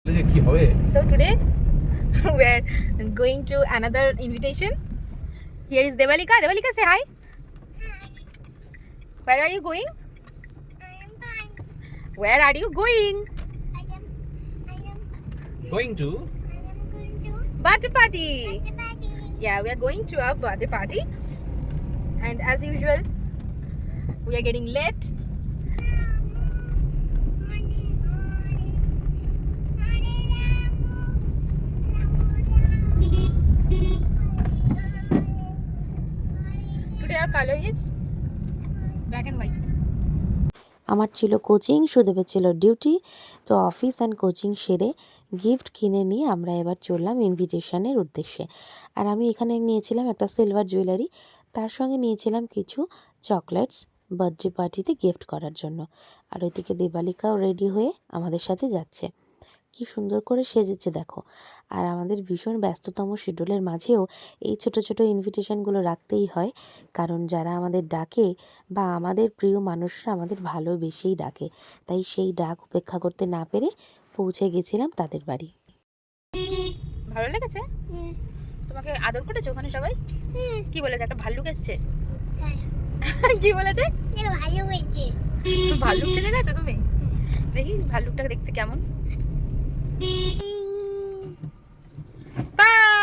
So today we are going to another invitation. Here is Devalika. Devalika, say hi. Where are you going? I am fine. Where are you going? I am Going to going to Birthday party. the party. Yeah, we are going to a birthday party, and as usual, we are getting late. Today our color is black and white. আমার ছিল coaching, সুদেবের ছিল duty. তো office and coaching সেরে gift কিনে নিয়ে আমরা এবার চললাম ইনভিটেশনের উদ্দেশ্যে। আর আমি এখানে নিয়েছিলাম একটা সিলভার জুয়েলারি, তার সঙ্গে নিয়েছিলাম কিছু চকলেটস বার্থডে পার্টিতে গিফট করার জন্য। আর ওইদিকে দেবালিকাও রেডি হয়ে আমাদের সাথে যাচ্ছে। কি সুন্দর করে সেজেছে দেখো। আর আমাদের ভীষণ ব্যস্ততম শিডিউলের মাঝেও এই ছোট ছোট ইনভিটেশনগুলো রাখতেই হয়, কারণ যারা আমাদের ডাকে বা আমাদের প্রিয় মানুষরা আমাদের ভালোবেসেই ডাকে, তাই সেই ডাক উপেক্ষা করতে না পেরে পৌঁছে গেছিলাম তাদের বাড়ি। ভালো লেগেছে? তোমাকে আদর করেছে ওখানে সবাই? কি বলেছে? একটা ভাল্লুক এসছে। কি বলেছে? এটা ভালো হয়েছে। ভাল্লুক সেজে গেছো তুমি? দেখি ভাল্লুকটা দেখতে কেমন। বাই।